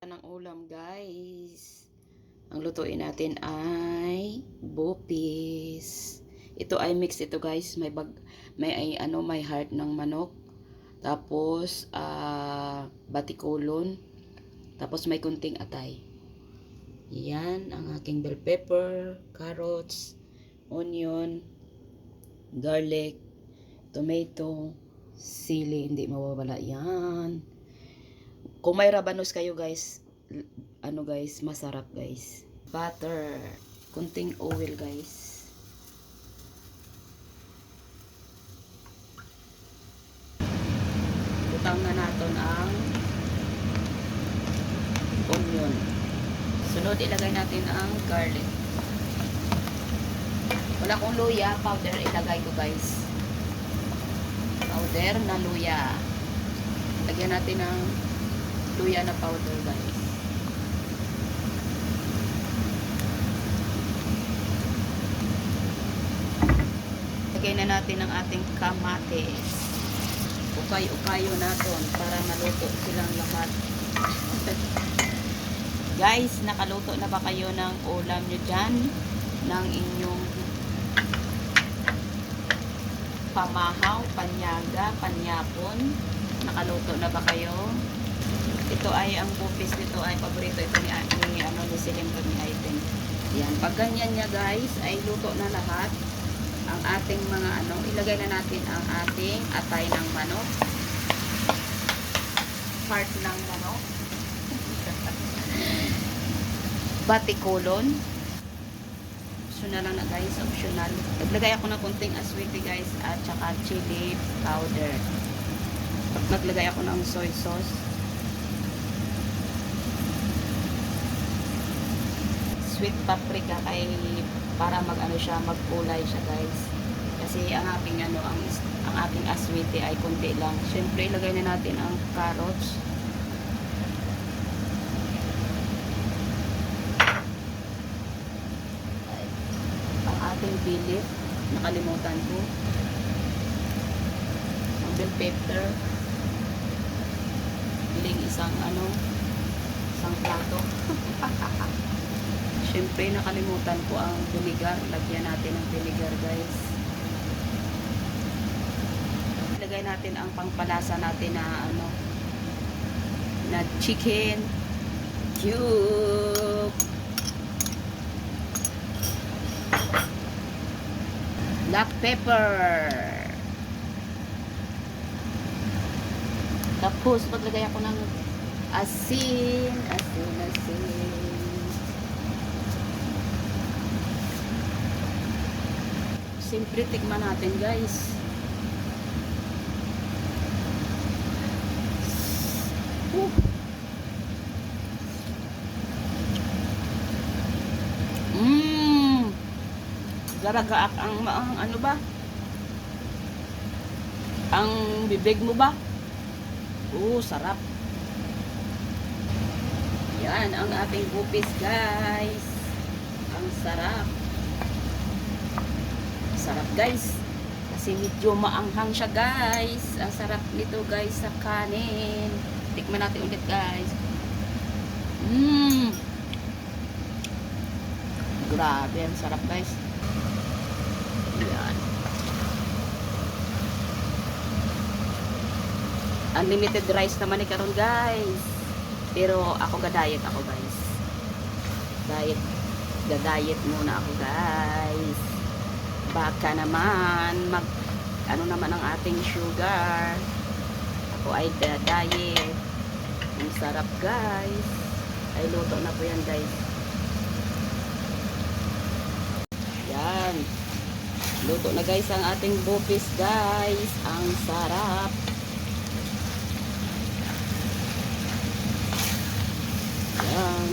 Ng ulam guys. Ang lutuin natin ay bupis. Ito ay mix ito guys. May heart ng manok. Tapos batikulon. Tapos may kunting atay. Yan ang aking bell pepper, carrots, onion, garlic, tomato, sili, hindi mawawala yan. Kung may rabanos kayo guys, masarap guys. Butter, kunting oil guys. Butang na natin ang onion. Sunod ilagay natin ang garlic. Wala akong luya, powder ilagay ko guys. Powder na luya. Lagyan natin ng luya na powder guys. Lagay na natin ang ating kamatis. Ukay-ukayo natin para maluto silang lahat. Guys, nakaluto na ba kayo ng ulam nyo dyan? Ng inyong pamahaw, panyaga, panyapon? Nakaluto na ba kayo? Ito ay ang bupis nito ay paborito ito ni Silim ko ni Aiden. Yan, pag ganyan niya guys ay luto na lahat. Ang ating mga ilagay na natin ang ating atay ng manok. Part ng manok. Batikulon. Optional lang na guys, optional. Naglagay ako ng kunting aswiti guys at saka chili powder. Naglagay ako ng soy sauce. Sweet paprika kay para magkulay siya guys. Kasi ang aking ang aking aswiti ay konti lang. Syempre ilagay na natin ang carrots. Ang ating bilip, nakalimutan ko. Ang bell pepper. Biling isang plato. Siyempre, nakalimutan ko ang vinegar. Lagyan natin ang vinegar, guys. Ilagay natin ang pangpalasa natin na chicken cube. Black pepper. Tapos, maglagay ako ng asin. Siyempre, tikman natin guys. Garagaak ang ang bibig mo ba? Sarap. Yan ang ating bupis guys. Ang sarap. Sarap guys. Kasi medyo maanghang siya guys. Ang sarap nito guys sa kanin. Tikman natin ulit guys. Grabe, ang sarap guys. Yan. Unlimited rice naman ni karon guys. Pero ako ga-diet ako guys. Ga-diet muna ako guys. Baka naman naman ang ating sugar. Ako ay diet. Ang sarap guys. Ay luto na po yan guys. Yan. Luto na guys ang ating bupis guys. Ang sarap. Yan.